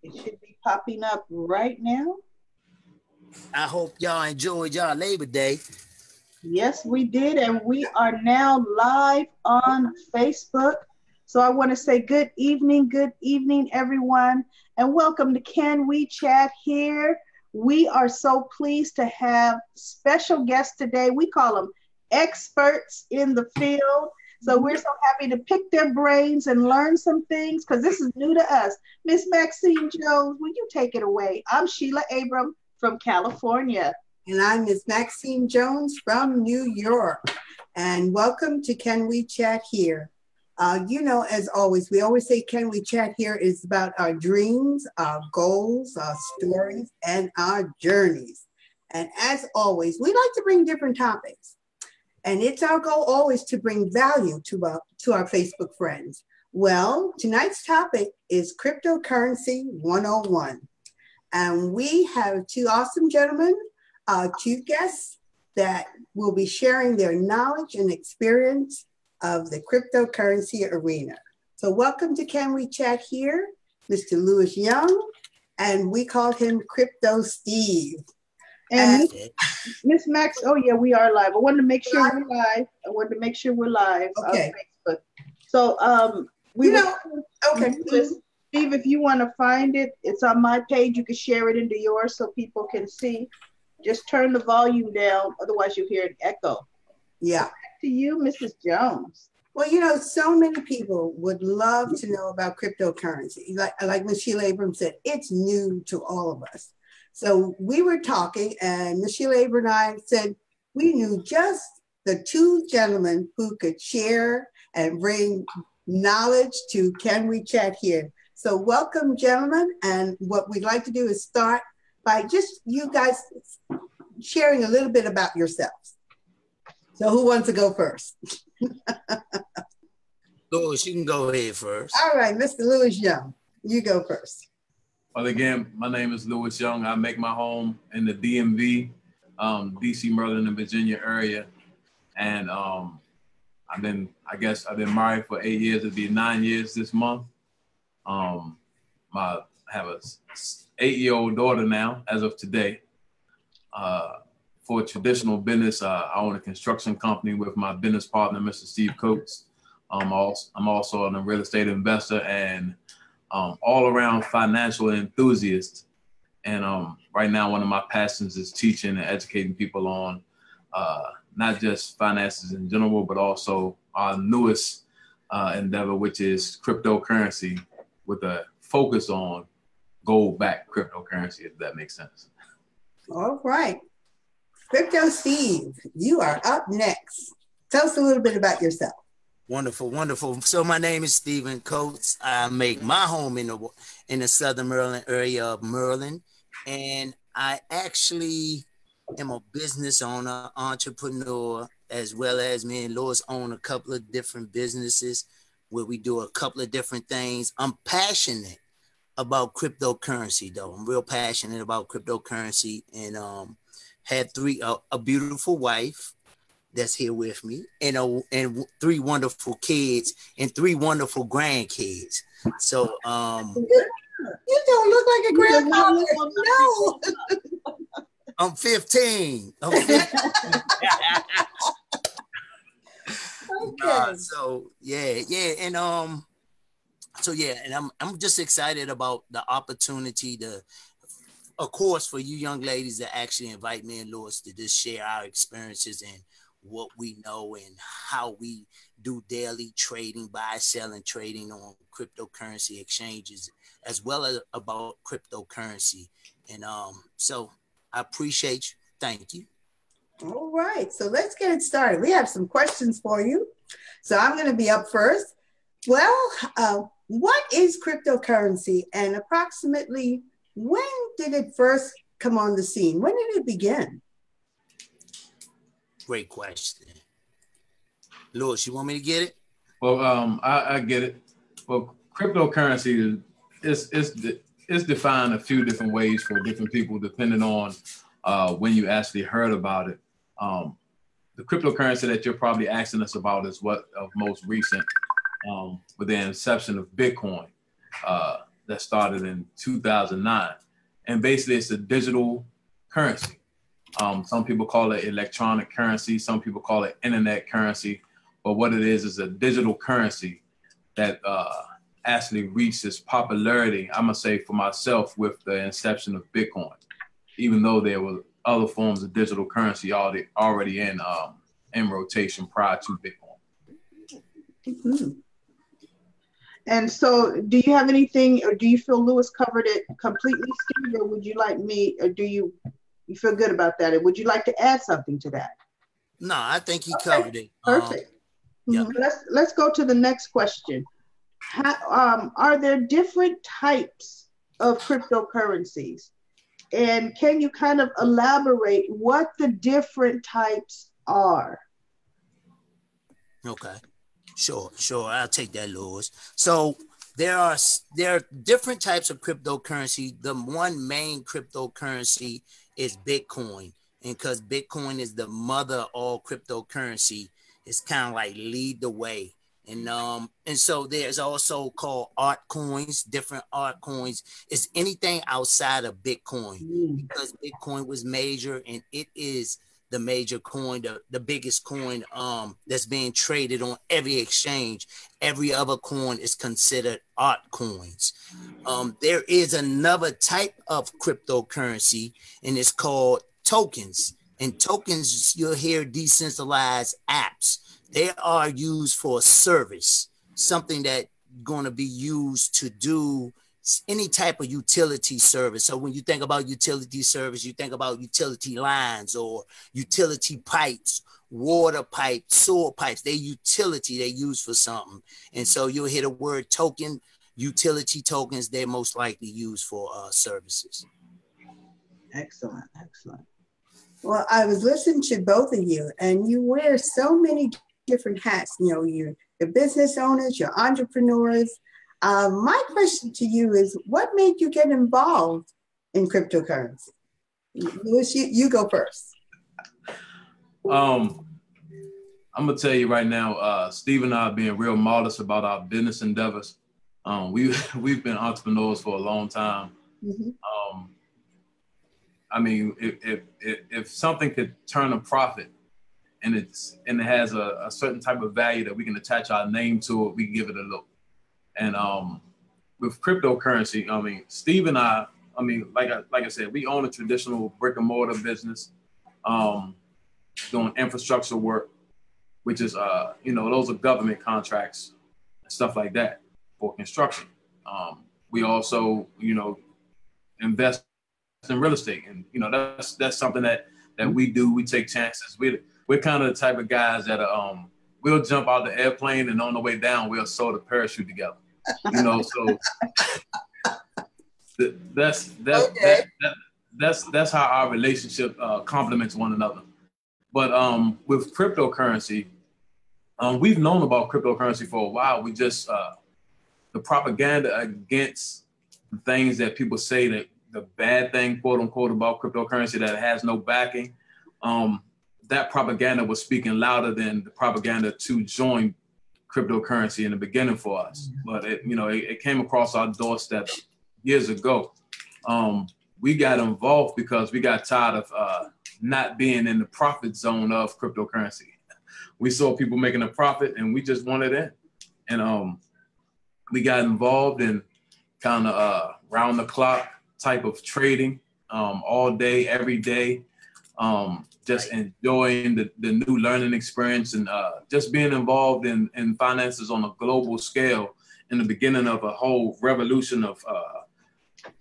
It should be popping up right now. I hope y'all enjoyed y'all Labor Day. Yes, we did. And we are now live on Facebook. So I want to say good evening, everyone. And welcome to Can We Chat Here. We are so pleased to have special guests today. We call them experts in the field. So we're so happy to pick their brains and learn some things because this is new to us. Miss Maxine Jones, will you take it away? I'm Sheila Abram from California. And I'm Miss Maxine Jones from New York. And welcome to Can We Chat Here? As always, we always say Can We Chat Here is about our dreams, our goals, our stories, and our journeys. And as always, we like to bring different topics. And it's our goal always to bring value to our Facebook friends. Well, tonight's topic is Cryptocurrency 101. And we have two awesome gentlemen, two guests that will be sharing their knowledge and experience of the cryptocurrency arena. So welcome to Can We Chat Here, Mr. Louis Young, and we call him Crypto Steve. And Miss Max, oh yeah, we are live. I wanted to make sure we're live okay. On Facebook. So okay. Steve, if you want to find it, it's on my page. You can share it into yours so people can see. Just turn the volume down, otherwise you'll hear an echo. Yeah. So back to you, Mrs. Jones. Well, so many people would love to know about cryptocurrency. Like Ms. Sheila Abram said, it's new to all of us. So we were talking, and Ms. Sheila Abram and I said we knew just the two gentlemen who could share and bring knowledge to Can We Chat Here. So welcome, gentlemen. And what we'd like to do is start by just you guys sharing a little bit about yourselves. So who wants to go first? Louis, you can go ahead first. All right, Mr. Louis Young, you go first. Well, again, my name is Louis Young. I make my home in the DMV, DC, Maryland, and Virginia area. And I've been married for 8 years. It'll be 9 years this month. I have a 8-year-old daughter now, as of today. For traditional business, I own a construction company with my business partner, Mr. Steve Coates. I'm also a real estate investor and all-around financial enthusiast. And right now, one of my passions is teaching and educating people on not just finances in general, but also our newest endeavor, which is cryptocurrency, with a focus on gold-backed cryptocurrency, if that makes sense. All right. Crypto Steve, you are up next. Tell us a little bit about yourself. Wonderful, wonderful. So my name is Stephen Coates. I make my home in the Southern Maryland area of Maryland. And I actually am a business owner, entrepreneur, as well as me and Lois own a couple of different businesses where we do a couple of different things. I'm passionate about cryptocurrency, though. I'm real passionate about cryptocurrency, and had a beautiful wife that's here with me, and 3 wonderful kids and 3 wonderful grandkids. So you don't look like a grandfather. No. I'm 15. Okay. And I'm just excited about the opportunity to, of course, for you young ladies to actually invite me and Lois to just share our experiences and what we know and how we do daily trading, buy, selling, trading on cryptocurrency exchanges, as well as about cryptocurrency. And so I appreciate you. Thank you. All right, so let's get it started. We have some questions for you. So I'm going to be up first. Well, what is cryptocurrency, and approximately when did it first come on the scene? When did it begin? Great question. Louis, you want me to get it? Well, I get it. Well, cryptocurrency is defined a few different ways for different people, depending on when you actually heard about it. The cryptocurrency that you're probably asking us about is what of most recent, with the inception of Bitcoin. that started in 2009. And basically it's a digital currency. Some people call it electronic currency. Some people call it internet currency. But what it is a digital currency that actually reached its popularity, I'm gonna say for myself, with the inception of Bitcoin, even though there were other forms of digital currency already in rotation prior to Bitcoin. Mm-hmm. And so do you have anything, or do you feel Lewis covered it completely, Steve, or would you like me, or do you feel good about that? Or would you like to add something to that? No, I think he covered it. Perfect. Yeah. Let's go to the next question. Are there different types of cryptocurrencies? And can you kind of elaborate what the different types are? Okay. Sure. I'll take that, Lewis. So there are different types of cryptocurrency. The one main cryptocurrency is Bitcoin. And because Bitcoin is the mother of all cryptocurrency, it's kind of like lead the way. And so there's also called art coins, different art coins. It's anything outside of Bitcoin because Bitcoin was major and it is the major coin, the biggest coin that's being traded on every exchange. Every other coin is considered art coins. There is another type of cryptocurrency and it's called tokens. And tokens, you'll hear decentralized apps. They are used for a service, something that going to be used to do any type of utility service. So when you think about utility service, you think about utility lines or utility pipes, water pipes, sewer pipes. They utility, they use for something. And so you'll hear the word token, utility tokens, they're most likely used for services. Excellent. Well, I was listening to both of you and you wear so many different hats. You know, you're business owners, you're entrepreneurs. My question to you is, what made you get involved in cryptocurrency? Lewis, you go first. I'm gonna tell you right now, Steve and I are being real modest about our business endeavors. We've been entrepreneurs for a long time. Mm-hmm. I mean, if something could turn a profit and it has a certain type of value that we can attach our name to it, we can give it a look. And with cryptocurrency, I mean, Steve and I mean, like I said, we own a traditional brick and mortar business, doing infrastructure work, which is, those are government contracts and stuff like that for construction. We also, invest in real estate, and that's something that we do. We take chances. We're kind of the type of guys that we'll jump out the airplane and on the way down we'll sew the parachute together. So that's how our relationship complements one another. But with cryptocurrency, we've known about cryptocurrency for a while. We just the propaganda against the things that people say that the bad thing, quote unquote, about cryptocurrency that it has no backing. That propaganda was speaking louder than the propaganda to join cryptocurrency in the beginning for us. But it came across our doorstep years ago. We got involved because we got tired of not being in the profit zone of cryptocurrency. We saw people making a profit and we just wanted in. And we got involved in kind of round the clock type of trading, all day, every day, just enjoying the new learning experience and just being involved in finances on a global scale in the beginning of a whole revolution of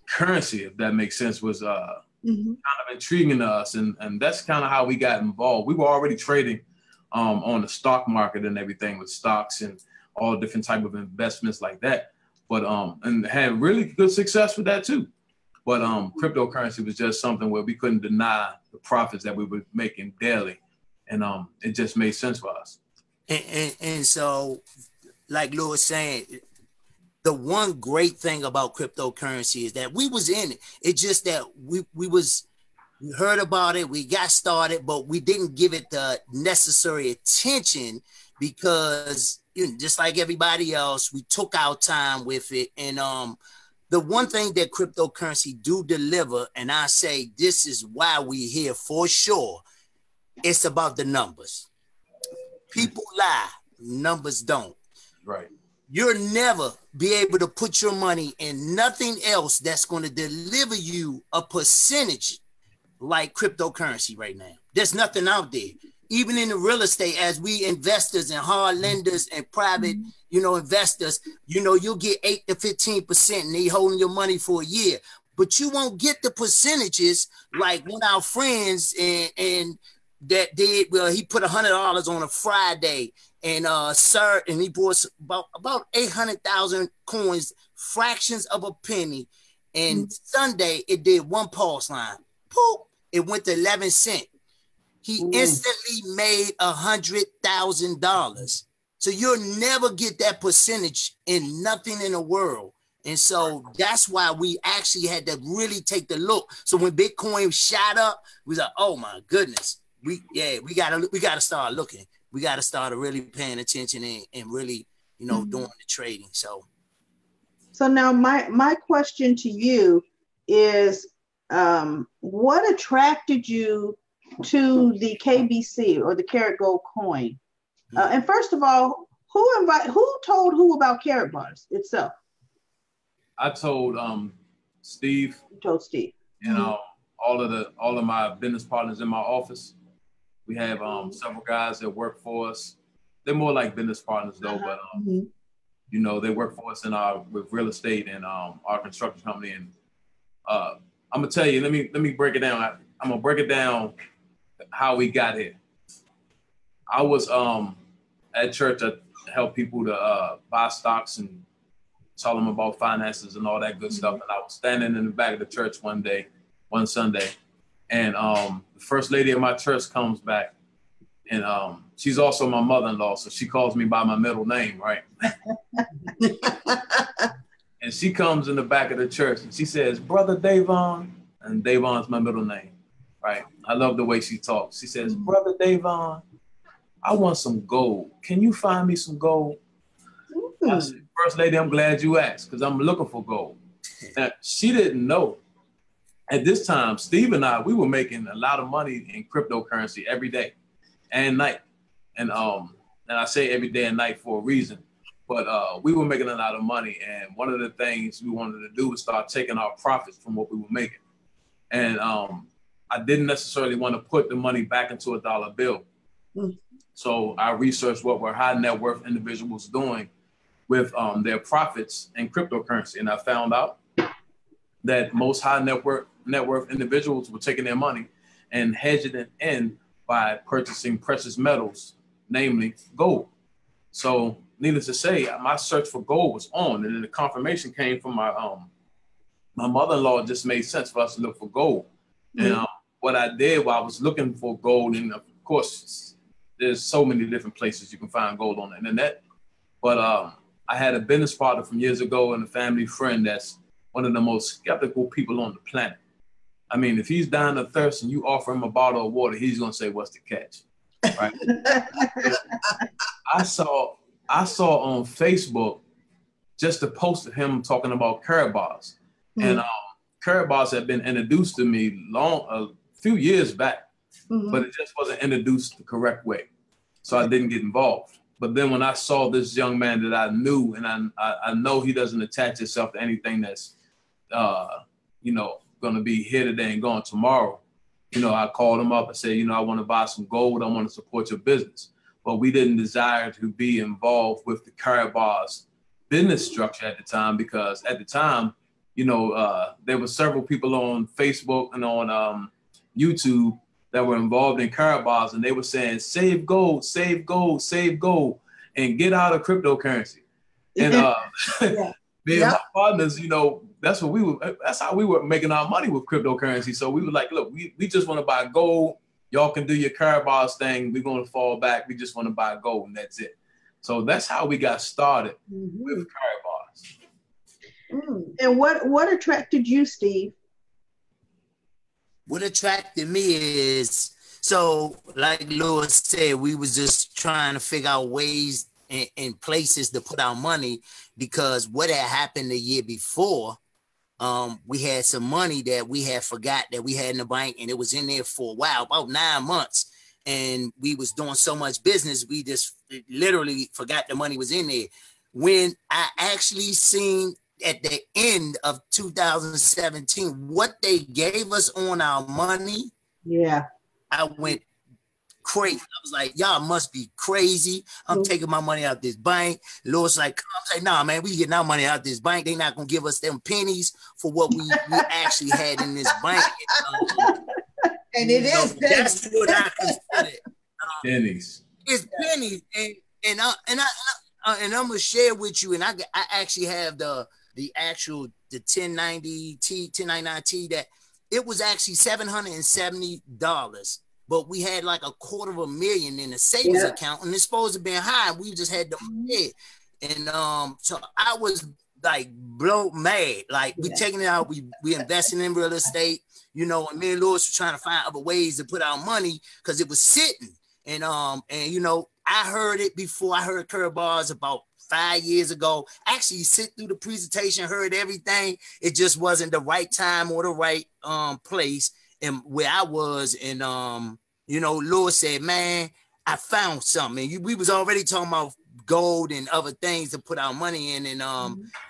currency, if that makes sense, was kind of intriguing to us. And that's kind of how we got involved. We were already trading on the stock market and everything with stocks and all different type of investments like that. But and had really good success with that too. But cryptocurrency was just something where we couldn't deny the profits that we were making daily. And it just made sense for us. And so, like Lewis saying, the one great thing about cryptocurrency is that we was in it. It's just that we heard about it, we got started, but we didn't give it the necessary attention because just like everybody else, we took our time with it. And the one thing that cryptocurrency do deliver, and I say this is why we here for sure, it's about the numbers. People lie, numbers don't. Right. You'll never be able to put your money in nothing else that's going to deliver you a percentage like cryptocurrency right now. There's nothing out there. Even in the real estate, as we investors and hard lenders and private, investors, you'll get 8 to 15% and they holding your money for a year. But you won't get the percentages like one of our friends and that did, well, he put $100 on a Friday and and he bought about 800,000 coins, fractions of a penny. And Sunday it did one pulse line. Poop, it went to 11 cents. He instantly made $100,000. So you'll never get that percentage in nothing in the world. And so that's why we actually had to really take the look. So when Bitcoin shot up, we was like, oh my goodness, we gotta start looking. We gotta start really paying attention and really, doing the trading. So now my question to you is, what attracted you to the KBC or the Carat Gold coin? And first of all, who told who about Carat bars itself? I told Steve. You told Steve. All of my business partners in my office. We have several guys that work for us. They're more like business partners though, but they work for us with real estate and our construction company. And I'm gonna tell you, let me break it down. I'm gonna break it down how we got here. I was at church. I help people to buy stocks and tell them about finances and all that good stuff. And I was standing in the back of the church one Sunday, and the first lady of my church comes back, and she's also my mother-in-law, so she calls me by my middle name, right? And she comes in the back of the church and she says, "Brother Davon," and Davon's my middle name, right? I love the way she talks. She says, "Brother Davon, I want some gold. Can you find me some gold?" I said, "First lady, I'm glad you asked because I'm looking for gold." Now, she didn't know. At this time, Steve and I, we were making a lot of money in cryptocurrency every day and night. And I say every day and night for a reason. But we were making a lot of money. And one of the things we wanted to do was start taking our profits from what we were making. And I didn't necessarily want to put the money back into a dollar bill. So I researched what were high net worth individuals doing with their profits in cryptocurrency. And I found out that most high net worth individuals were taking their money and hedging it in by purchasing precious metals, namely gold. So needless to say, my search for gold was on, and then the confirmation came from my mother-in-law. It just made sense for us to look for gold. And what I did while I was looking for gold, and of course, there's so many different places you can find gold on the internet. But I had a business partner from years ago and a family friend that's one of the most skeptical people on the planet. I mean, if he's dying of thirst and you offer him a bottle of water, he's gonna say, "What's the catch?" Right? I saw on Facebook just a post of him talking about Carat bars. And Carat bars had been introduced to me a few years back, but it just wasn't introduced the correct way. So I didn't get involved. But then when I saw this young man that I knew, and I know he doesn't attach himself to anything that's, going to be here today and gone tomorrow, I called him up and said, I want to buy some gold. I want to support your business. But we didn't desire to be involved with the Carat bars business structure at the time, because at the time, there were several people on Facebook and on YouTube that were involved in Carat bars, and they were saying, "Save gold, save gold, save gold, and get out of cryptocurrency." And me and my partners, that's how we were making our money with cryptocurrency. So we were like, "Look, we just want to buy gold. Y'all can do your Carat bars thing. We're going to fall back. We just want to buy gold, and that's it." So that's how we got started with Carat bars. And what attracted you, Steve? What attracted me is, so like Lewis said, we was just trying to figure out ways and places to put our money, because what had happened the year before, we had some money that we had forgot that we had in the bank, and it was in there for a while, about 9 months. And we was doing so much business, we just literally forgot the money was in there. When I actually seen at the end of 2017 what they gave us on our money, yeah, I went crazy. I was like, y'all must be crazy. I'm taking my money out this bank. Lord's like, I'm like, nah, man, we getting our money out this bank. They not gonna give us them pennies for what we actually had in this bank. And it is that's what I consider pennies. It's pennies, and I'm gonna share with you. And I actually have the actual 1099T that it was actually $770, but we had like $250,000 in the savings account, and it's supposed to be high. We just had the money, and so I was like blow mad. Like we taking it out, we investing in real estate. And me and Lewis were trying to find other ways to put our money because it was sitting. And I heard it before. I heard Curve Bars about 5 years ago. Actually, sit through the presentation, heard everything. It just wasn't the right time or the right place and where I was. And Lewis said, "Man, I found something." And we was already talking about gold and other things to put our money in. And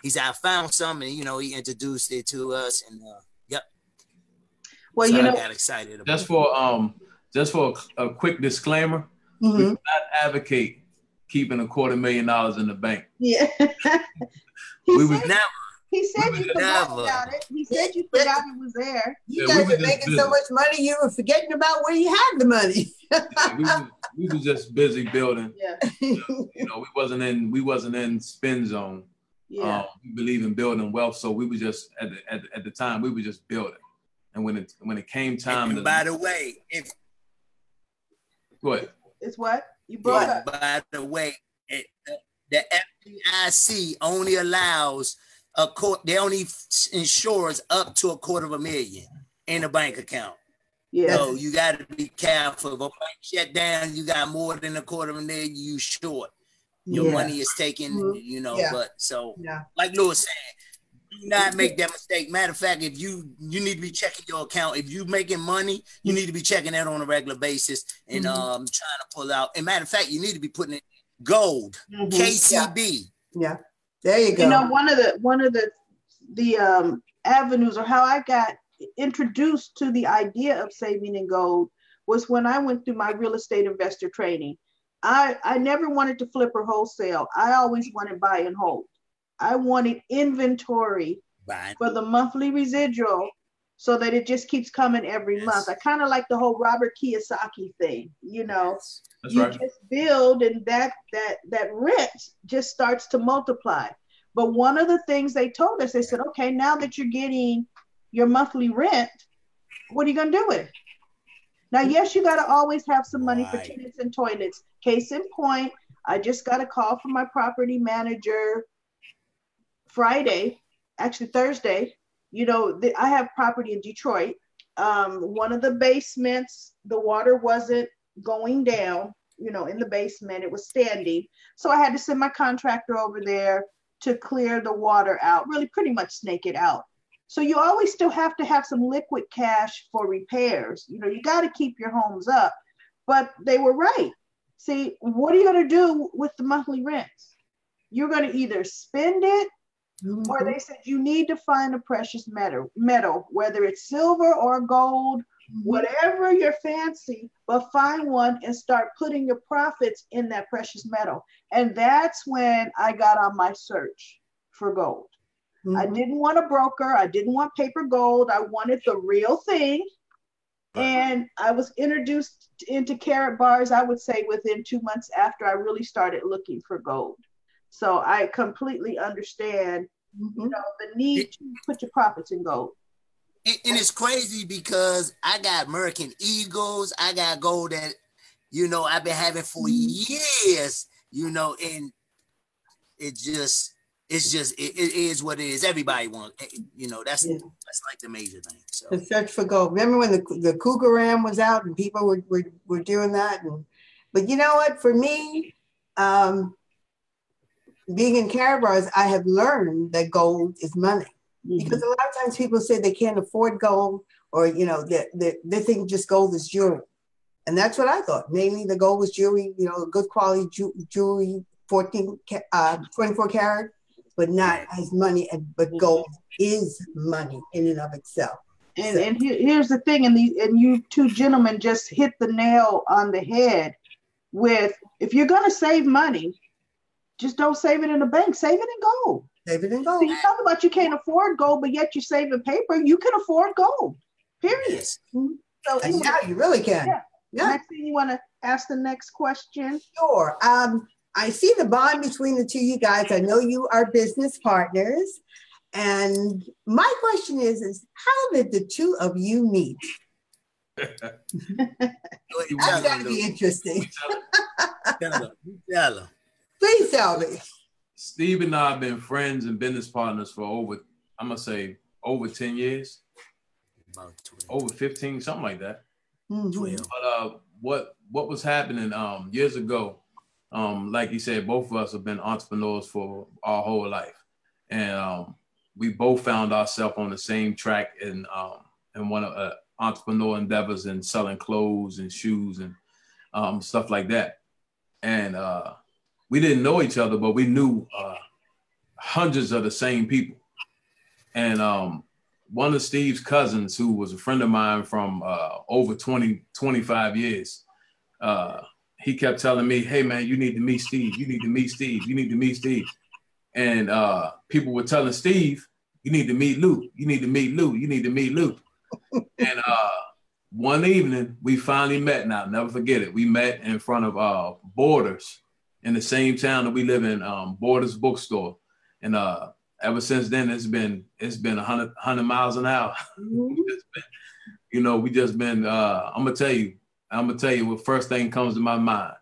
he said, "I found something." And, he introduced it to us. And yep. Well, so I got excited about just for a quick disclaimer, we do not advocate keeping $250,000 in the bank. Yeah. we would never. He said you forgot about it. He said you forgot it was there. You guys were making so much money, you were forgetting about where you had the money. we were just busy building. Yeah. We wasn't in spin zone. Yeah. We believe in building wealth, so we were just at the time we were just building. And when it came time, and by the way, go ahead. It's what you brought up. By the way, the FDIC only allows they only insures up to $250,000 in a bank account. Yeah. So you got to be careful. If a bank shut down, you got more than $250,000, you short. Your money is taken, But so, like Lewis said, do not make that mistake. Matter of fact, if you need to be checking your account. If you making money, you need to be checking that on a regular basis and trying to pull out. And matter of fact, you need to be putting in gold, KCB. Yeah. There you go. One of the avenues or how I got introduced to the idea of saving in gold was when I went through my real estate investor training. I never wanted to flip or wholesale. I always wanted buy and hold. I wanted inventory for the monthly residual so that it just keeps coming every month. I kind of like the whole Robert Kiyosaki thing, That's you right. just build and that rent just starts to multiply. But one of the things they told us, they said, okay, now that you're getting your monthly rent, what are you going to do with it? Now, yes, you got to always have some money for tenants and toilets. Case in point, I just got a call from my property manager Thursday. I have property in Detroit. One of the basements, the water wasn't going down, in the basement, it was standing. So I had to send my contractor over there to clear the water out, really pretty much snake it out. So you always still have to have some liquid cash for repairs. You got to keep your homes up, but they were right. See, what are you going to do with the monthly rents? You're going to either spend it, or they said you need to find a precious metal, whether it's silver or gold, whatever you're fancy, but find one and start putting your profits in that precious metal. And that's when I got on my search for gold. I didn't want a broker. I didn't want paper gold. I wanted the real thing. And I was introduced into Karat bars, I would say within 2 months after I really started looking for gold. So I completely understand, the need to put your profits in gold. And it's crazy because I got American Eagles. I got gold that, I've been having for years, and it is what it is. Everybody wants, that's like the major thing. So the search for gold. Remember when the Cougar Ram was out and people were doing that? But you know what? For me, being in Karat bars, I have learned that gold is money. Because a lot of times people say they can't afford gold, or they think just gold is jewelry. And that's what I thought. Mainly the gold was jewelry, good quality jewelry, 24 karat, but not as money. But gold is money in and of itself. And here's the thing, and you two gentlemen just hit the nail on the head with, if you're going to save money, just don't save it in the bank, save it in gold. Save it in gold. So you talk about you can't afford gold, but yet you save in paper, you can afford gold, period. Yes. So and now you really can. Yeah. Maxine, you want to ask the next question? Sure. I see the bond between the two of you guys. I know you are business partners. And my question is how did the two of you meet? That's got to be interesting. Please tell me. Steve and I have been friends and business partners for over 10 years. About 12. Over 15, something like that. 12. But what was happening years ago, like you said, both of us have been entrepreneurs for our whole life. And we both found ourselves on the same track in one of entrepreneur endeavors and selling clothes and shoes and stuff like that. And we didn't know each other, but we knew hundreds of the same people. And one of Steve's cousins, who was a friend of mine from over 25 years, he kept telling me, hey, man, you need to meet Steve. You need to meet Steve. You need to meet Steve. And people were telling Steve, you need to meet Luke. You need to meet Luke. You need to meet Luke. And one evening, we finally met. Now, never forget it. We met in front of Borders in the same town that we live in, Borders Bookstore. And ever since then, it's been 100 miles an hour. We just been, I'm gonna tell you what first thing comes to my mind.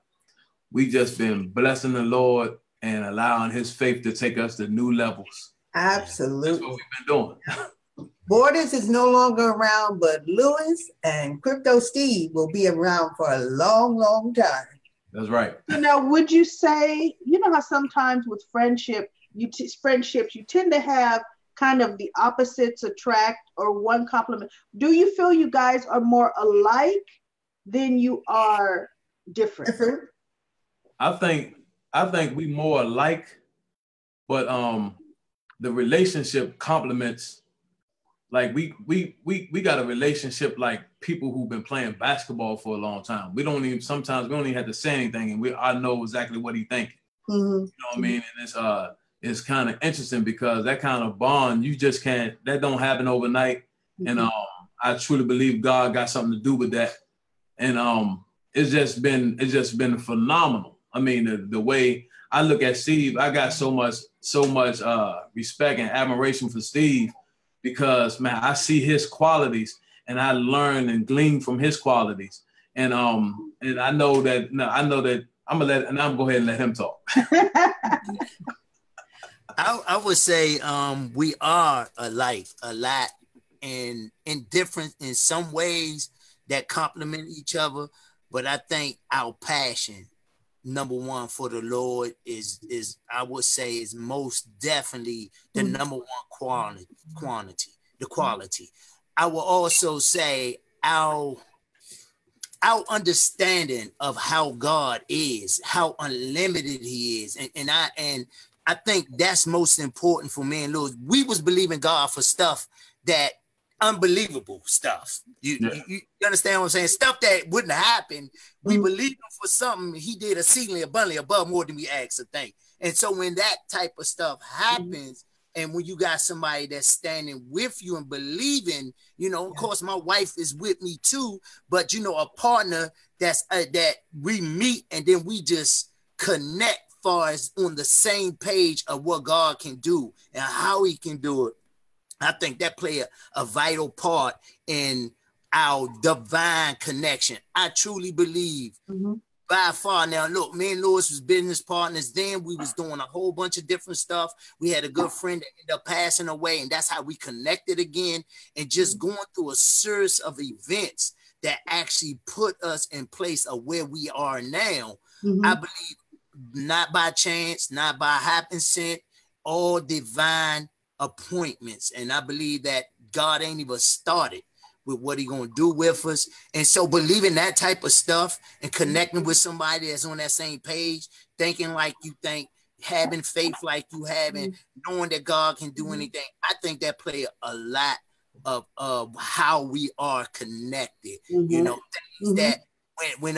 We just been blessing the Lord and allowing his faith to take us to new levels. Absolutely. That's what we've been doing. Borders is no longer around, but Lewis and Crypto Steve will be around for a long, long time. That's right. So now, would you say, how sometimes with friendships, you tend to have kind of the opposites attract or one complement. Do you feel you guys are more alike than you are different? I think we more alike, but the relationship complements. Like we got a relationship like people who've been playing basketball for a long time. Sometimes we don't even have to say anything, and I know exactly what he's thinking. You know what I mean? And it's kind of interesting because that kind of bond, that don't happen overnight. And I truly believe God got something to do with that. And it's just been phenomenal. I mean, the way I look at Steve, I got so much respect and admiration for Steve because, man, I see his qualities and I learn and glean from his qualities. And I know that I'm gonna go ahead and let him talk. I would say we are alike a lot and different in some ways that complement each other. But I think our passion, number one, for the Lord is I would say is most definitely the number one quality. I will also say our understanding of how God is, how unlimited he is. And I think that's most important for me and Lewis. We was believing God for stuff that unbelievable stuff. You understand what I'm saying? Stuff that wouldn't happen. We believe him for something he did exceedingly abundantly above more than we asked or think. And so when that type of stuff happens, and when you got somebody that's standing with you and believing, of course, my wife is with me too, but a partner that's that we meet and then we just connect far as on the same page of what God can do and how he can do it. I think that play a vital part in our divine connection. I truly believe by far. Now, look, me and Lewis was business partners. Then we was doing a whole bunch of different stuff. We had a good friend that ended up passing away, and that's how we connected again. And just going through a series of events that actually put us in place of where we are now. I believe not by chance, not by happenstance, all divine appointments. And I believe that God ain't even started with what he gonna do with us. And so believing that type of stuff and connecting with somebody that's on that same page, thinking like you think, having faith like you have, and knowing that God can do anything, I think that play a lot of how we are connected. You know, things that when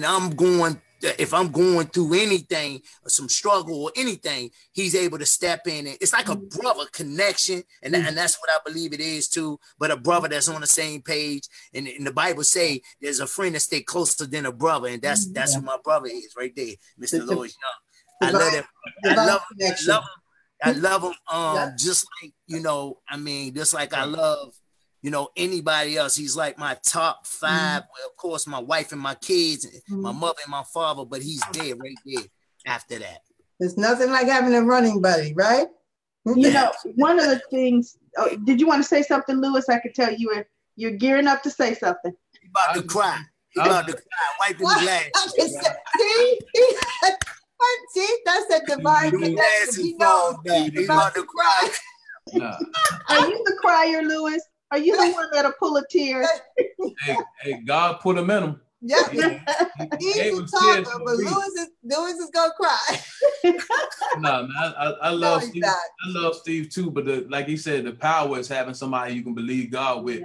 I'm going, if I'm going through anything, or some struggle or anything, he's able to step in. And it's like a brother connection, and that's what I believe it is too. But a brother that's on the same page, and the Bible say there's a friend that stay closer than a brother, and that's who my brother is right there, Mr. Louis Young. I love that. I love him. Just like, you know, I mean, just like I love, you know, anybody else. He's like my top 5. Well, of course, my wife and my kids, my mother and my father, but he's there right there after that. There's nothing like having a running buddy, right? You know, one of the things, did you want to say something, Lewis? I could tell you're gearing up to say something. He about to cry. He about to cry. Wiping his glasses. See, that's a divine connection. He's about to cry. Are you the crier, Lewis? Are you the one that'll pull a tear? Hey, God put him in him. Yeah, he's a talker, but Lewis is gonna cry. No, man, I love Steve. I love Steve too, but like he said, the power is having somebody you can believe God with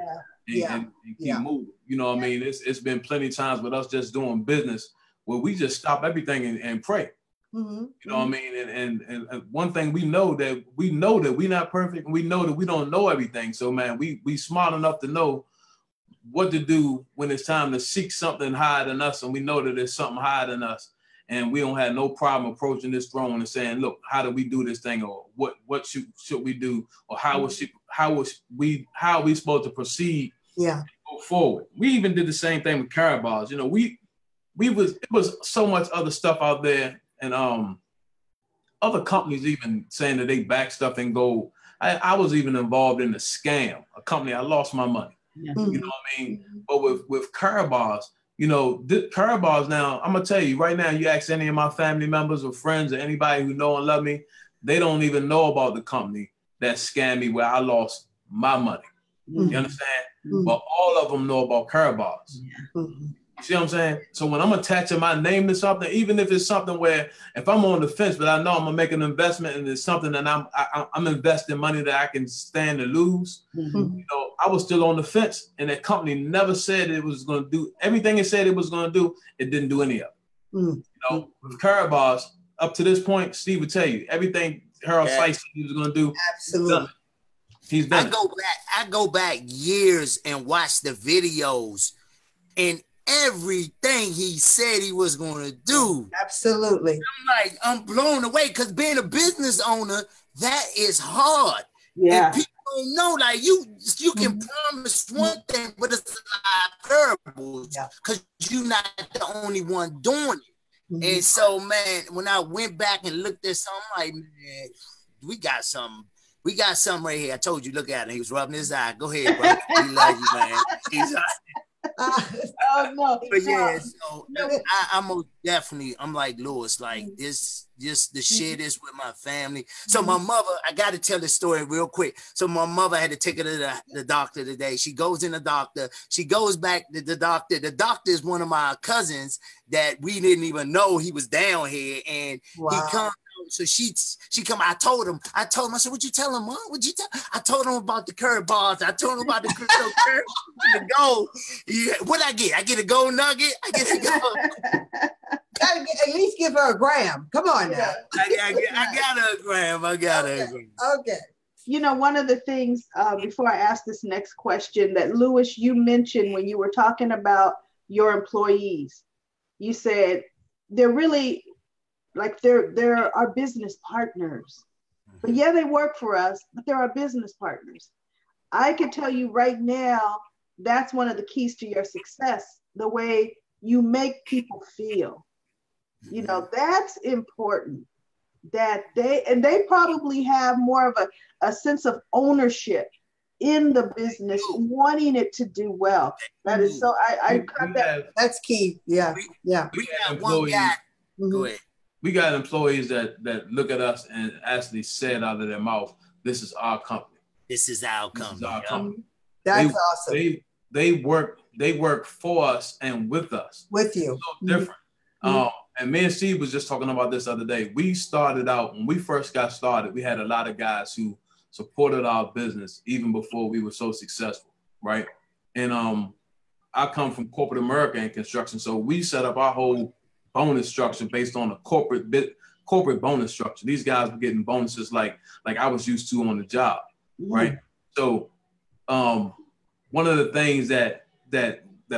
and keep moving. You know what I mean? It's been plenty of times with us just doing business where we just stop everything and pray. You know what I mean? And one thing we know that we're not perfect, and we know that we don't know everything. So man, we smart enough to know what to do when it's time to seek something higher than us, and we know that there's something higher than us, and we don't have no problem approaching this throne and saying, look, how do we do this thing, or what should we do, or how are we supposed to proceed go forward. We even did the same thing with Carabal's. You know, it was so much other stuff out there, and other companies even saying that they back stuff in gold. I was even involved in a scam, a company. I lost my money. You know what I mean? But with Carabal's, you know, Carabal's now, I'm gonna tell you right now, you ask any of my family members or friends or anybody who know and love me, they don't even know about the company that scammed me where I lost my money. You understand? But all of them know about Carabal's. You see what I'm saying? So when I'm attaching my name to something, even if it's something where if I'm on the fence, but I know I'm gonna make an investment and it's something that I'm investing money that I can stand to lose, you know, I was still on the fence, and that company never said it was gonna do everything it said it was gonna do. It didn't do any of it. You know, with Carabal's, up to this point, Steve would tell you everything Harold Sykes said he was gonna do. Absolutely. He's done. I go back years and watch the videos, and everything he said he was going to do. Absolutely. I'm blown away, because being a business owner, that is hard. Yeah. And people don't know, like you can promise one thing, but it's a lot of parables, because you're not the only one doing it. And so, man, when I went back and looked at something, I'm like, man, we got something. We got something right here. I told you, look at him. He was rubbing his eye. Go ahead, bro. We love you, man. Oh no! But yeah, so I'm most definitely. I'm like Lewis, like this, just to share this with my family. So my mother, I got to tell this story real quick. So my mother had to take her to the doctor today. She goes in the doctor. She goes back to the doctor. The doctor is one of my cousins that we didn't even know he was down here, and he comes. So she come. I told him. I said, "What you tell him, Mom? What you tell?" I told him about the curve bars. I told him about the crypto curve, the gold. Yeah, what I get? I get a gold nugget. I get a gold. Gotta at least give her a gram. Come on now. I got a gram. I got a gram. Okay. You know, one of the things before I ask this next question that Lewis, you mentioned when you were talking about your employees, you said they're really like they're our business partners. But yeah, they work for us, but they're our business partners. I can tell you right now, that's one of the keys to your success, the way you make people feel. You know, that's important. That they probably have more of a sense of ownership in the business, wanting it to do well. That is so, I cut that. That's key. Yeah. We got one guy. Go ahead. We got employees that look at us and actually say it out of their mouth, this is our company. This is our company. This is our company. That's awesome. They work for us and with us. With you. So different. And me and Steve was just talking about this the other day. We started out, when we first got started, we had a lot of guys who supported our business even before we were so successful, right? And I come from corporate America in construction, so we set up our whole bonus structure based on a corporate bonus structure. These guys were getting bonuses like I was used to on the job, right? So one of the things that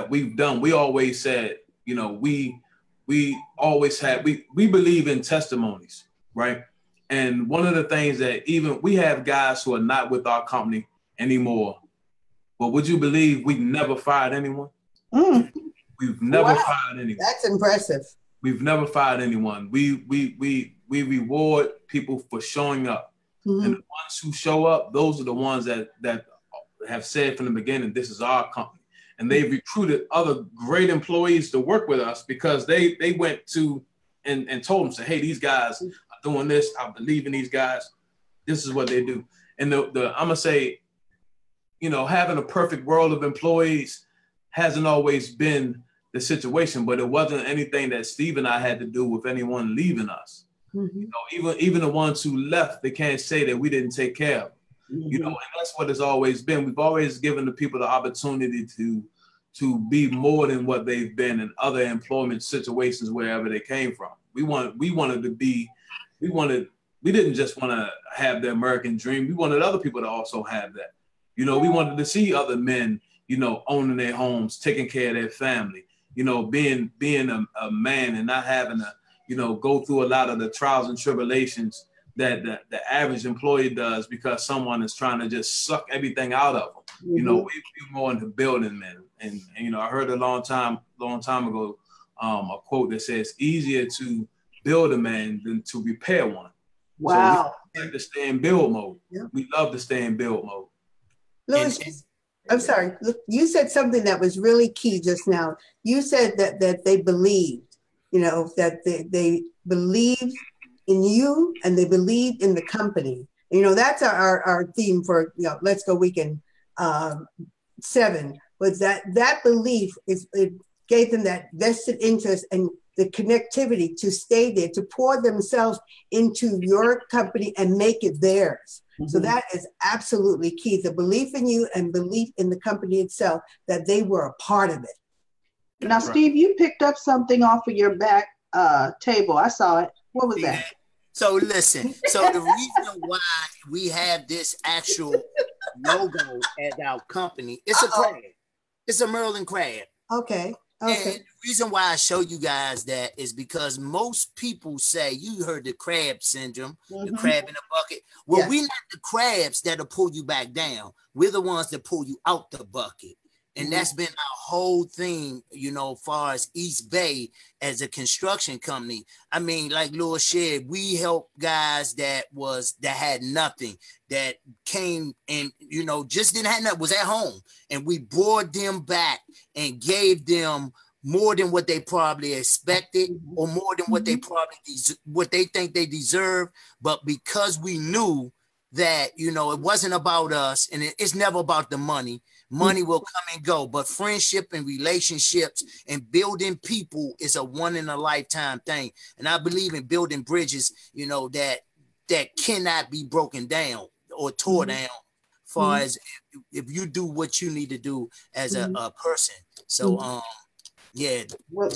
we've done, we always said, you know, we always had, we believe in testimonies, right? And one of the things that even we have guys who are not with our company anymore, but would you believe we never fired anyone? We've never fired anyone. That's impressive. We've never fired anyone. We reward people for showing up. And the ones who show up, those are the ones that have said from the beginning, this is our company. And they've recruited other great employees to work with us because they went to and told them, say, hey, these guys are doing this. I believe in these guys. This is what they do. And I'm gonna say, you know, having a perfect world of employees hasn't always been the situation, but it wasn't anything that Steve and I had to do with anyone leaving us. You know, even the ones who left, they can't say that we didn't take care of them. You know, and that's what it's always been. We've always given the people the opportunity to be more than what they've been in other employment situations wherever they came from. We didn't just want to have the American dream. We wanted other people to also have that. You know, we wanted to see other men, you know, owning their homes, taking care of their family, you know, being a man and not having to, you know, go through a lot of the trials and tribulations that the average employee does because someone is trying to just suck everything out of them. You know, we're more into building men. And you know, I heard a long time ago, a quote that says, easier to build a man than to repair one. Wow. So we like to stay in build mode. Yeah. We love to stay in build mode. Louis, I'm sorry. Look, you said something that was really key just now. You said that they believed, you know, that they believed in you and they believed in the company. You know, that's our theme for, you know, Let's Go Weekend 7, was that belief it gave them that vested interest and the connectivity to stay there, to pour themselves into your company and make it theirs. So that is absolutely key. The belief in you and belief in the company itself, that they were a part of it. Now, Steve, you picked up something off of your back table. I saw it. What was that? So listen, so the reason why we have this actual logo at our company, it's a crab. It's a Merlin crab. Okay. And the reason why I show you guys that is because most people say, you heard the crab syndrome, the crab in the bucket. Well, we're not the crabs that'll pull you back down. We're the ones that pull you out the bucket. And that's been our whole thing, you know, as far as East Bay as a construction company. I mean, like Louis said, we help guys that had nothing, that came and, you know, just didn't have nothing, was at home. And we brought them back and gave them more than what they probably expected or more than what they probably what they think they deserve. But because we knew that, you know, it wasn't about us and it's never about the money. Money will come and go, but friendship and relationships and building people is a one in a lifetime thing. And I believe in building bridges, you know, that cannot be broken down or tore down, far as if you do what you need to do as a person. So, yeah. Well,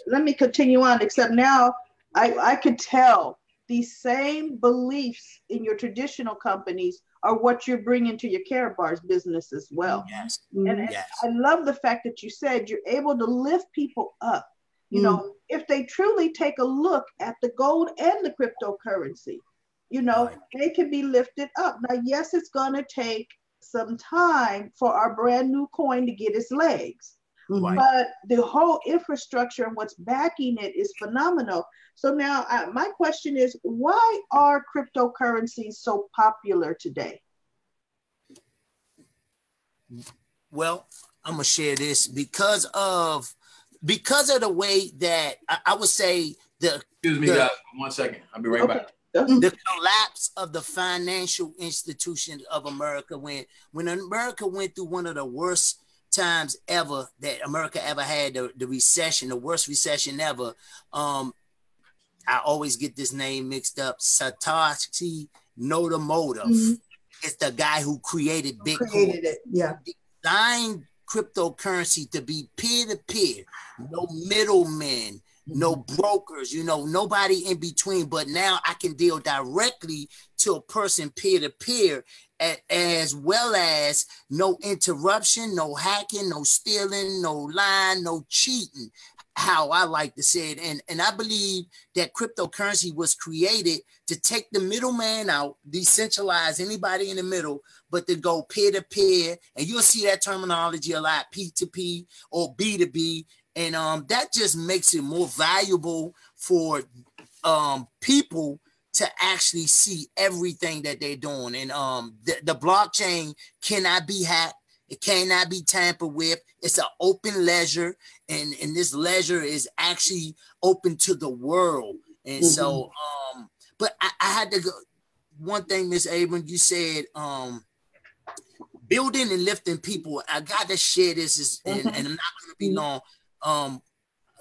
let me continue on, except now I could tell these same beliefs in your traditional companies are what you're bringing to your Carrot Bars business as well. Yes. And I love the fact that you said you're able to lift people up. You know, if they truly take a look at the gold and the cryptocurrency, you know, they can be lifted up. Now, yes, it's going to take some time for our brand new coin to get its legs. But the whole infrastructure and what's backing it is phenomenal. So now my question is, why are cryptocurrencies so popular today? Well, I'm gonna share this because of the way that I would say Excuse me, guys, 1 second. I'll be right back. The collapse of the financial institution of America, when America went through one of the worst times ever that America ever had, the recession, the worst recession ever. I always get this name mixed up. Satoshi Nakamoto is the guy who created Bitcoin. Created it, yeah. Designed cryptocurrency to be peer-to-peer, no middlemen, no brokers, nobody in between. But now I can deal directly to a person peer-to-peer, as well as no interruption, no hacking, no stealing, no lying, no cheating, how I like to say it. And I believe that cryptocurrency was created to take the middleman out, decentralize anybody in the middle, but to go peer-to-peer. And you'll see that terminology a lot, P2P or B2B. And that just makes it more valuable for people to actually see everything that they're doing. And the blockchain cannot be hacked. It cannot be tampered with. It's an open ledger, and this ledger is actually open to the world. And so, but I had to go. One thing, Miss Abram, you said building and lifting people. I got to share this, and I'm not going to be long.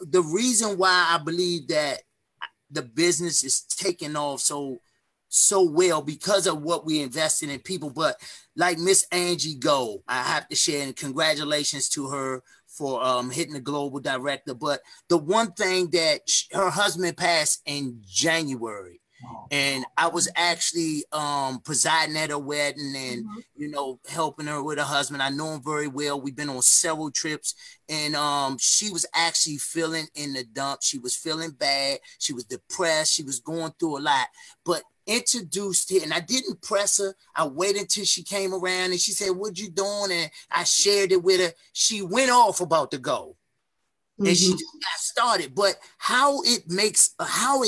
The reason why I believe that the business is taking off so well because of what we invested in people. But like Miss Angie Gold, I have to share, and congratulations to her for hitting the global director. But the one thing that her husband passed in January, and I was actually presiding at her wedding and, helping her with her husband. I know him very well. We've been on several trips, and she was actually feeling in the dump. She was feeling bad. She was depressed. She was going through a lot, but introduced her, and I didn't press her. I waited until she came around and she said, "What you doing?" And I shared it with her. She went off about the goal. And she just got started. But how it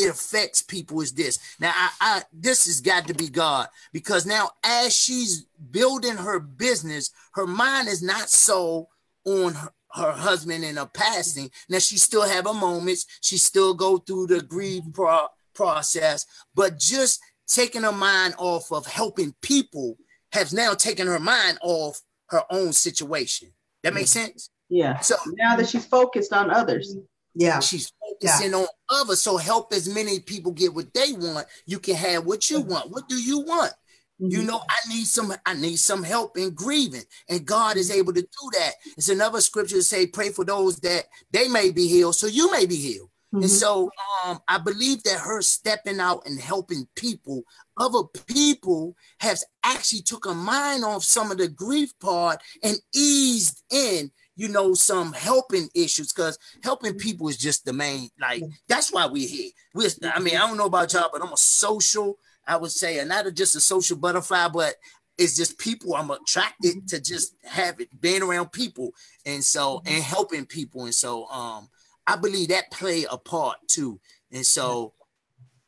affects people is this. Now, this has got to be God, because now as she's building her business, her mind is not so on her husband and her passing. Now, she still have her moments. She still go through the grief process, but just taking her mind off of helping people has now taken her mind off her own situation. That makes sense? Yeah. So now that she's focused on others. Yeah. She's focusing on others. So help as many people get what they want. You can have what you want. What do you want? I need some help in grieving. And God is able to do that. It's another scripture to say, pray for those that they may be healed, so you may be healed. And so I believe that her stepping out and helping people, other people, has actually took her mind off some of the grief part and eased in, some helping issues, because helping people is just the main, that's why we're here. I don't know about y'all, but I'm a social, I would say, and not just a social butterfly, but it's just people. I'm attracted to just being around people. And so, and helping people. And so, I believe that play a part too. And so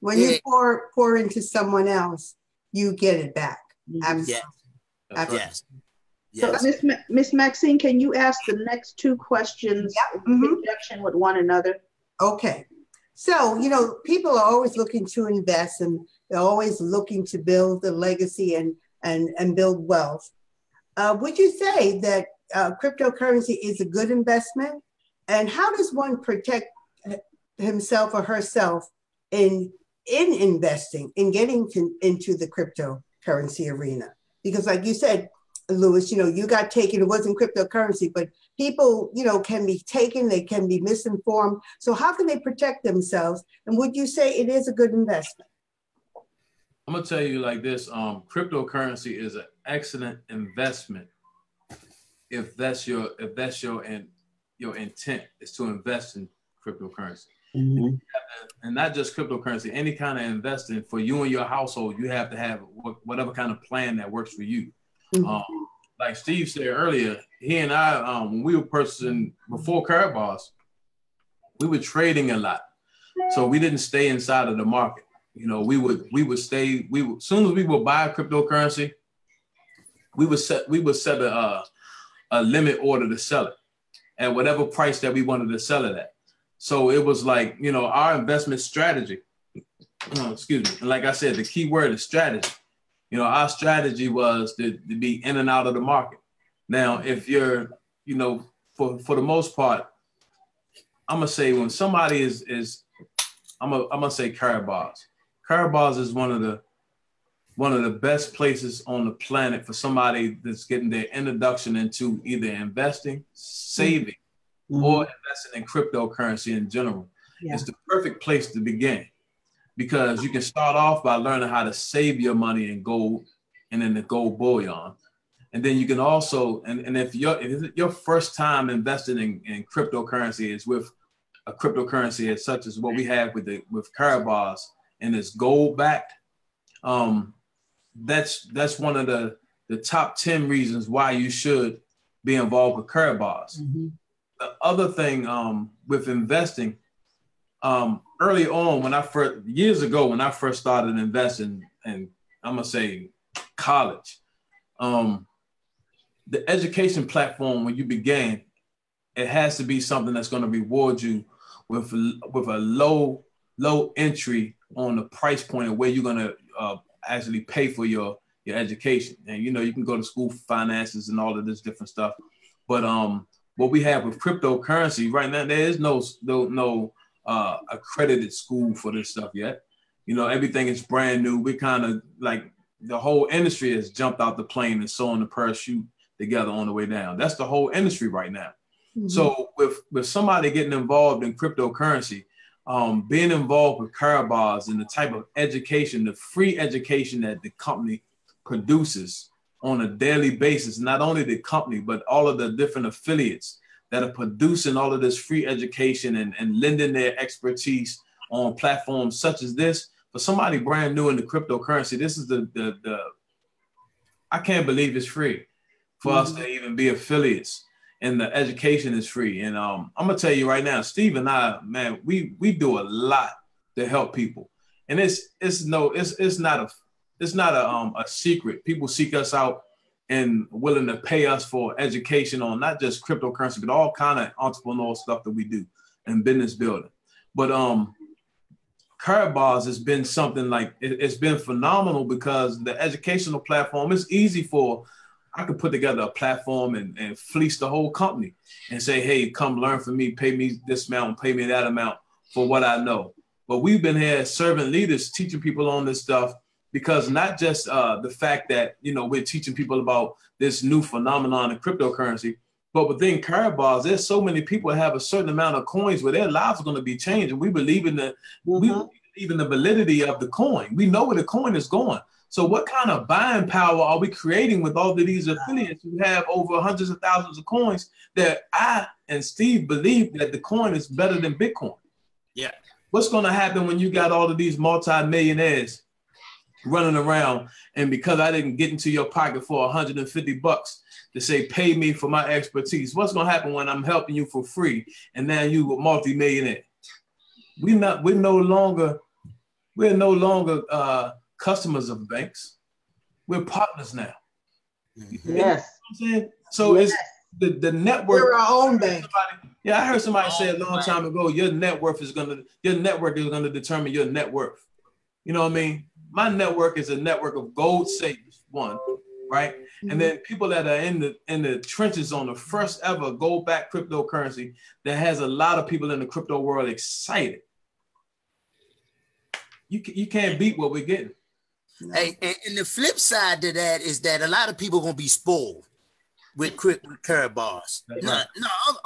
when you pour into someone else, you get it back. Absolutely. Yes. Yes. So Miss Maxine, can you ask the next two questions in conjunction with one another? Okay. So, people are always looking to invest, and they're always looking to build a legacy and build wealth. Would you say that cryptocurrency is a good investment? And how does one protect himself or herself in investing, in getting into the cryptocurrency arena? Because like you said, Louis, you got taken, it wasn't cryptocurrency, but people, can be taken, they can be misinformed. So how can they protect themselves? And would you say it is a good investment? I'm gonna tell you like this, cryptocurrency is an excellent investment if that's your intent is to invest in cryptocurrency. And not just cryptocurrency, any kind of investing for you and your household, you have to have whatever kind of plan that works for you. Like Steve said earlier, he and I, when we were purchasing before Karatbars, we were trading a lot. So we didn't stay inside of the market. We would stay, as soon as we would buy cryptocurrency, we would set a limit order to sell it at whatever price that we wanted to sell it at. So it was like, our investment strategy excuse me. And like I said, the key word is strategy. You know, our strategy was to be in and out of the market. Now, if you're, you know, for the most part, I'm gonna say when somebody is I'm gonna say Karatbars. Karatbars is one of the best places on the planet for somebody that's getting their introduction into either investing, saving, or investing in cryptocurrency in general. Yeah. It's the perfect place to begin because you can start off by learning how to save your money in gold and in the gold bullion. And then you can also, and if your first time investing in cryptocurrency is with a cryptocurrency as such as what we have with Karatbars and it's gold backed, that's one of the top 10 reasons why you should be involved with Karatbars. The other thing with investing, early on years ago when I first started investing, and I'm gonna say college, the education platform when you began, it has to be something that's going to reward you with a low entry on the price point of where you're going to actually pay for your education. And you know, you can go to school for finances and all of this different stuff, but what we have with cryptocurrency right now, there is no accredited school for this stuff yet. You know, everything is brand new. We kind of like the whole industry has jumped out the plane and sewing the parachute together on the way down. That's the whole industry right now. So with somebody getting involved in cryptocurrency, being involved with Karatbars and the type of education, the free education that the company produces on a daily basis, not only the company, but all of the different affiliates that are producing all of this free education and lending their expertise on platforms such as this. For somebody brand new in the cryptocurrency, this is the I can't believe it's free for us to even be affiliates, and the education is free. And I'm gonna tell you right now, Steve and I, man, we do a lot to help people, and it's not a secret. People seek us out and willing to pay us for education on not just cryptocurrency, but all kind of entrepreneurial stuff that we do and business building. But Karatbars has been something like, it's been phenomenal because the educational platform is easy for, I could put together a platform and fleece the whole company and say, hey, come learn from me, pay me this amount, pay me that amount for what I know. But we've been here as servant leaders teaching people on this stuff, because not just the fact that, you know, we're teaching people about this new phenomenon in cryptocurrency, but within Karatbars, there's so many people that have a certain amount of coins where their lives are going to be changed. And we believe in we believe in the validity of the coin. We know where the coin is going. So what kind of buying power are we creating with all of these affiliates who have over hundreds of thousands of coins that I and Steve believe that the coin is better than Bitcoin? Yeah. What's going to happen when you got all of these multi-millionaires running around, and because I didn't get into your pocket for $150 to say, pay me for my expertise, what's going to happen when I'm helping you for free and now you a multi-millionaire? We're no longer customers of banks. We're partners now. Yes. You know what I'm saying? So yes. It's the network. We're our own bank. I heard somebody say a long time ago, your network is gonna determine your net worth. You know what I mean? My network is a network of gold savers, one, right? And then people that are in the trenches on the first ever gold-backed cryptocurrency that has a lot of people in the crypto world excited. You can't beat what we're getting. Hey, and the flip side to that is that a lot of people are gonna be spoiled with Karatbars. No,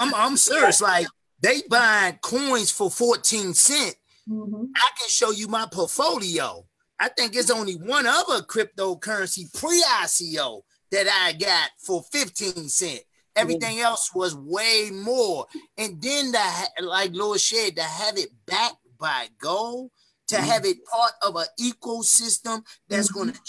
I'm serious. Like, they buying coins for 14 cents. I can show you my portfolio. I think it's only one other cryptocurrency pre-ICO that I got for 15 cents. Everything else was way more. And then, like Lord said, to have it backed by gold, to have it part of an ecosystem that's going to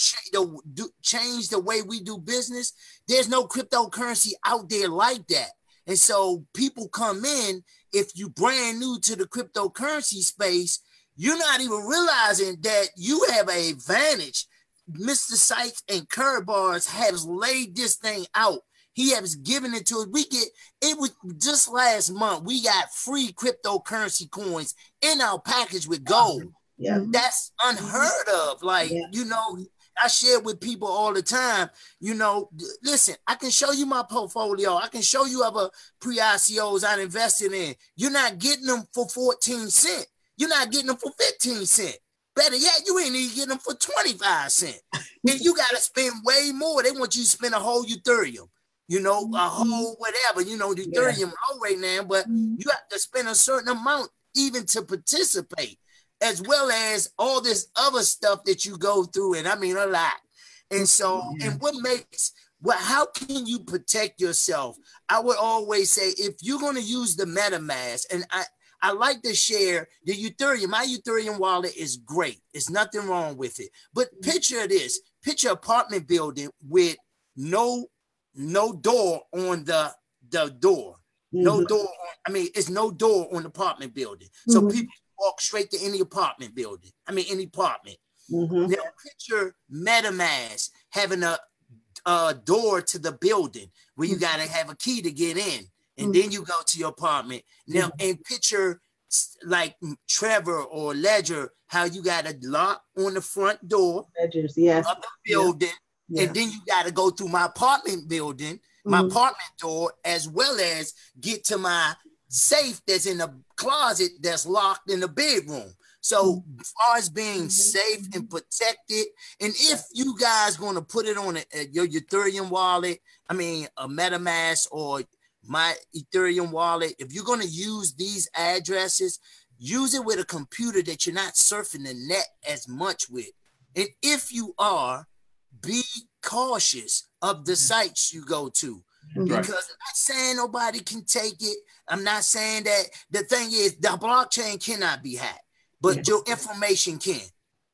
change the way we do business. There's no cryptocurrency out there like that. And so people come in, if you brand new to the cryptocurrency space, you're not even realizing that you have an advantage. Mr. Sykes and Karatbars has laid this thing out. He has given it to us. It was just last month, we got free cryptocurrency coins in our package with gold. Yeah. That's unheard of. Like, you know, I share with people all the time, you know, listen, I can show you my portfolio. I can show you other pre-ICOs I invested in. You're not getting them for 14 cents. You're not getting them for 15 cents. Better yet, you ain't even getting them for 25 cents. And you got to spend way more. They want you to spend a whole Ethereum, you know, a whole whatever, you know, the Ethereum low right now, but you have to spend a certain amount even to participate, as well as all this other stuff that you go through. And I mean, a lot. And so, and what makes, well, how can you protect yourself? I would always say, if you're going to use the MetaMask, and I like to share the Ethereum. My Ethereum wallet is great. There's nothing wrong with it. But picture this, picture apartment building with no door on the door. No door. I mean, it's no door on the apartment building. So people walk straight to any apartment building. I mean, any apartment. Now picture MetaMask having a door to the building where you got to have a key to get in. And then you go to your apartment. Now, and picture like Trevor or Ledger, how you got a lock on the front door of the building. And then you got to go through my apartment building, my apartment door, as well as get to my safe that's in the closet that's locked in the bedroom. So as far as being safe and protected, and if you guys going to put it on your Ethereum wallet, I mean, a MetaMask or my Ethereum wallet, if you're going to use these addresses, use it with a computer that you're not surfing the net as much with. And if you are, be cautious of the sites you go to, because I'm not saying nobody can take it. I'm not saying that. The thing is, the blockchain cannot be hacked, but your information can.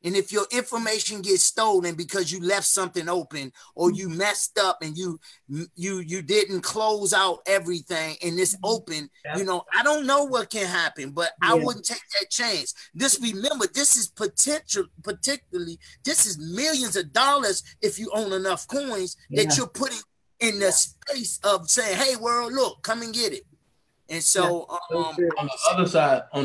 And if your information gets stolen because you left something open or you messed up and you didn't close out everything and it's open, you know, I don't know what can happen, but I wouldn't take that chance. Remember, this is particularly, this is millions of dollars if you own enough coins that you're putting in the space of saying, hey, world, look, come and get it. And so on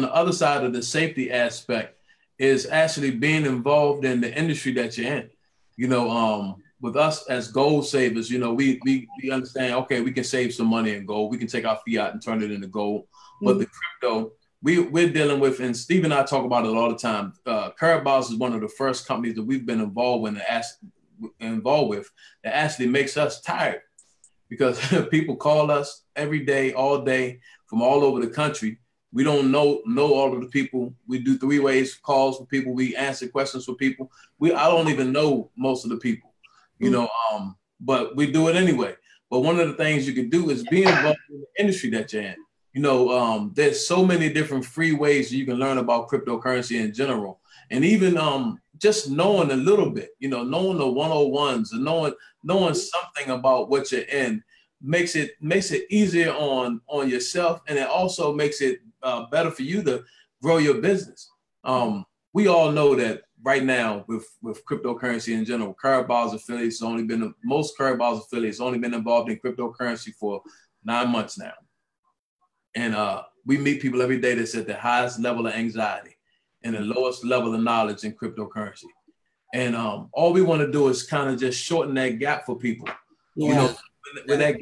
the other side of the safety aspect is actually being involved in the industry that you're in. You know, with us as gold savers, you know, we understand, okay, we can save some money in gold. We can take our fiat and turn it into gold. But the crypto, we're dealing with, and Steve and I talk about it all the time. Carabal's is one of the first companies that we've been involved with that actually makes us tired, because people call us every day, all day, from all over the country. We don't know all of the people. We do three-way calls for people. We answer questions for people. I don't even know most of the people, you know, but we do it anyway. But one of the things you can do is be involved in the industry that you're in. You know, there's so many different free ways you can learn about cryptocurrency in general. And even just knowing a little bit, you know, knowing the 101s and knowing something about what you're in makes it easier on yourself. And it also makes it better for you to grow your business. We all know that right now with cryptocurrency in general, Carabal's affiliates most Carabal's affiliates only been involved in cryptocurrency for 9 months now. And we meet people every day that's at the highest level of anxiety and the lowest level of knowledge in cryptocurrency. And all we want to do is kind of just shorten that gap for people. You know, when that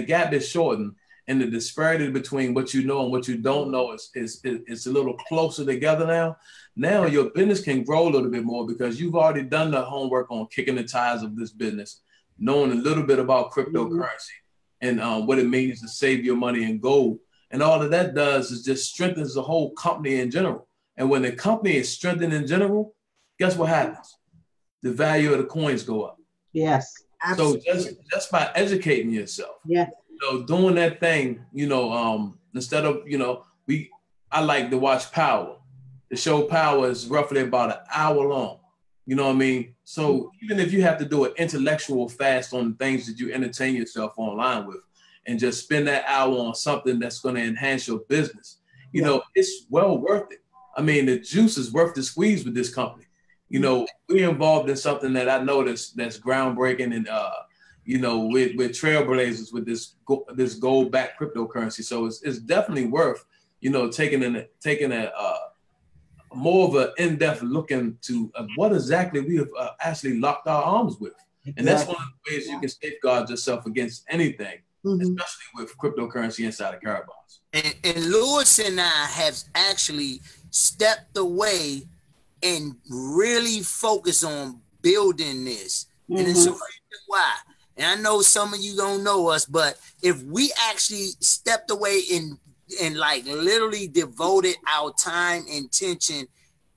gap is shortened, and the disparity between what you know and what you don't know is a little closer together now. Now your business can grow a little bit more because you've already done the homework on kicking the tires of this business, knowing a little bit about cryptocurrency and what it means to save your money in gold. And all of that does is just strengthens the whole company in general. And when the company is strengthened in general, guess what happens? The value of the coins go up. Yes. Absolutely. So just by educating yourself. Yeah. So doing that thing, you know, instead of, you know, I like to watch Power. The show Power is roughly about an hour long. You know what I mean? So even if you have to do an intellectual fast on things that you entertain yourself online with, and just spend that hour on something that's going to enhance your business, you know, it's well worth it. I mean, the juice is worth the squeeze with this company. You know, we're involved in something that I know that's groundbreaking and, you know, with trailblazers with this gold-backed cryptocurrency. So it's definitely worth, you know, taking more of an in-depth look into what exactly we have actually locked our arms with. And that's one of the ways you can safeguard yourself against anything, especially with cryptocurrency inside of Karatbars. And Lewis and I have actually stepped away and really focused on building this. And it's a reason why. And I know some of you don't know us, but if we actually stepped away and like literally devoted our time, intention,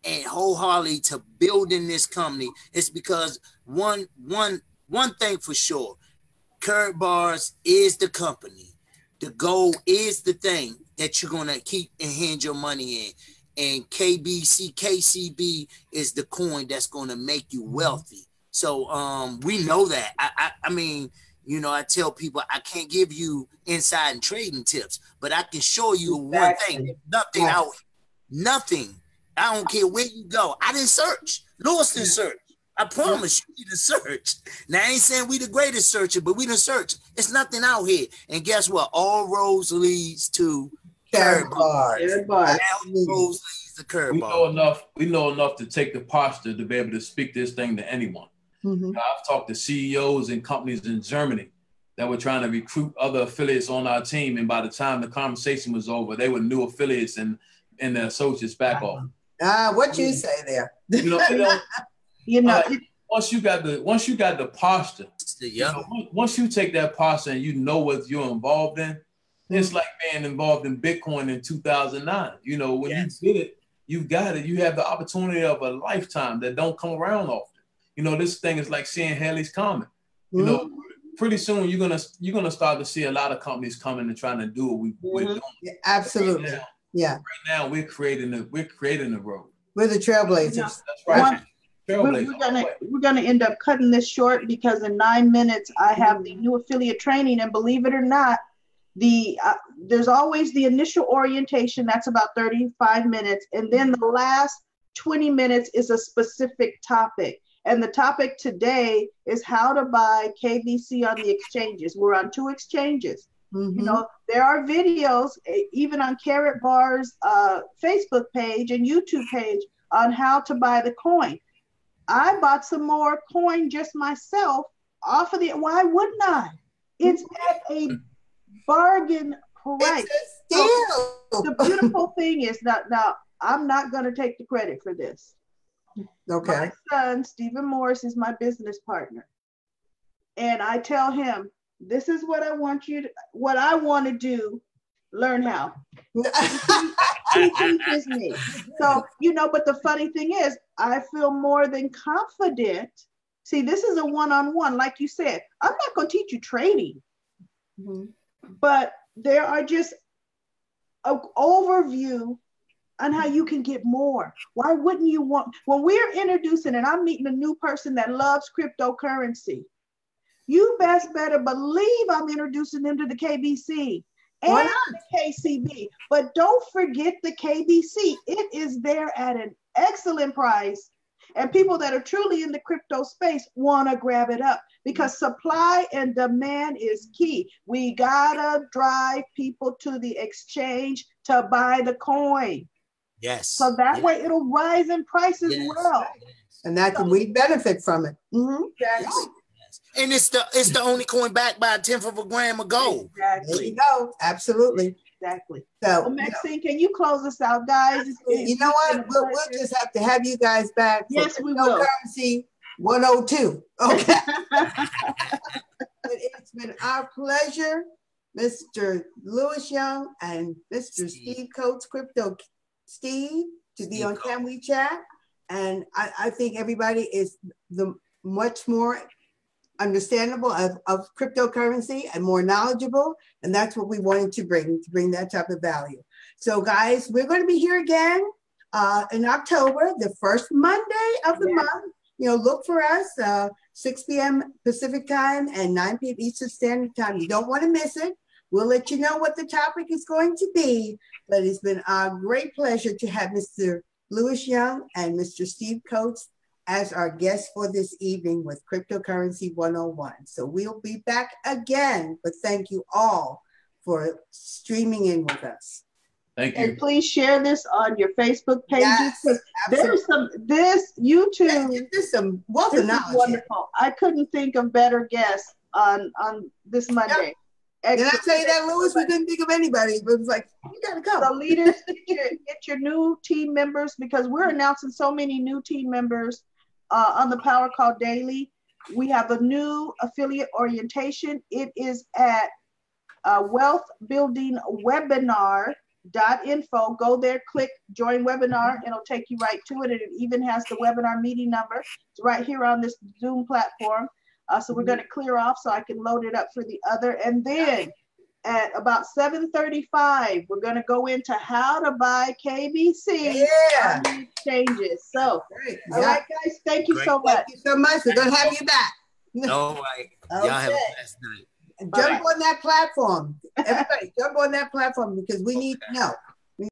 and wholeheartedly to building this company, it's because one thing for sure, Karatbars is the company. The goal is the thing that you're gonna keep and hand your money in. And KCB is the coin that's gonna make you wealthy. So we know that. I mean, you know, I tell people I can't give you inside and trading tips, but I can show you one thing. Nothing out, nothing. I don't care where you go. I didn't search. Lewis didn't search. I promise you didn't search. Now I ain't saying we the greatest searcher, but we didn't search. It's nothing out here. And guess what? All roads leads to Karatbars. All roads leads to Karatbars. We know enough to take the posture to be able to speak this thing to anyone. I've talked to CEOs and companies in Germany that were trying to recruit other affiliates on our team, and by the time the conversation was over, they were new affiliates and the associates back off. What you say there? Once you got the posture, once you take that posture and you know what you're involved in, it's like being involved in Bitcoin in 2009. You know, when you did it, you got it. You have the opportunity of a lifetime that don't come around often. You know, this thing is like seeing Halley's Comet. You know, pretty soon you're gonna start to see a lot of companies coming and trying to do what we're doing. Yeah, absolutely. Right now we're creating the road. We're the trailblazers. That's right. We're gonna end up cutting this short because in 9 minutes I have the new affiliate training, and believe it or not, there's always the initial orientation, that's about 35 minutes, and then the last 20 minutes is a specific topic. And the topic today is how to buy KBC on the exchanges. We're on 2 exchanges. You know, there are videos even on Karatbars Facebook page and YouTube page on how to buy the coin. I bought some more coin just myself off of the, why wouldn't I? It's at a bargain price. It's a steal. So the beautiful thing is that now I'm not going to take the credit for this. Okay. My son, Stephen Morris, is my business partner. And I tell him, this is what I want what I want to do, learn how. He teaches me. So, you know, but the funny thing is, I feel more than confident. See, this is a one-on-one, like you said. I'm not going to teach you trading, but there are just an overview on how you can get more. Why wouldn't you want, when we're introducing and I'm meeting a new person that loves cryptocurrency, you best better believe I'm introducing them to the KBC and the KCB. But don't forget the KBC. It is there at an excellent price. And people that are truly in the crypto space want to grab it up because supply and demand is key. We gotta drive people to the exchange to buy the coin. Yes. So that way it'll rise in price as well. And we benefit from it. Exactly. And it's the only coin backed by 1/10 of a gram of gold. Exactly. There you go. Absolutely. Exactly. So, well, Maxine, can you close us out, guys? You know what? We'll just have to have you guys back. Yes, we will. Currency 102. Okay. It's been our pleasure, Mr. Lewis Young and Mr. Steve Coates, Crypto Steve, to be on Can We Chat. And I think everybody is much more understandable of cryptocurrency and more knowledgeable. And that's what we wanted to bring that type of value. So guys, we're going to be here again in October, the first Monday of the month. You know, look for us, 6 p.m. Pacific time and 9 p.m. Eastern Standard Time. You don't want to miss it. We'll let you know what the topic is going to be, but it's been a great pleasure to have Mr. Lewis Young and Mr. Steve Coates as our guests for this evening with Cryptocurrency 101. So we'll be back again, but thank you all for streaming in with us. Thank And you. please share this on your Facebook pages. Yes, There's this YouTube. There's some wealth This of is knowledge here. wonderful. I couldn't think of better guests on this Monday. Did I Excellent. tell you that, Louis? We couldn't think of anybody, but it was like, you gotta go. So leaders, get your new team members, because we're announcing so many new team members on the Power Call Daily. We have a new affiliate orientation. It is at wealthbuildingwebinar.info. Go there, click join webinar, and it'll take you right to it. And it even has the webinar meeting number. It's right here on this Zoom platform. So we're going to clear off so I can load it up for the other. And then at about 7:35, we're going to go into how to buy KBC exchanges. So, all right, guys, thank you so much. Thank you so much. We're going to have you back. All right. Y'all have a blessed night. Jump on that platform. Everybody, jump on that platform because we need to know.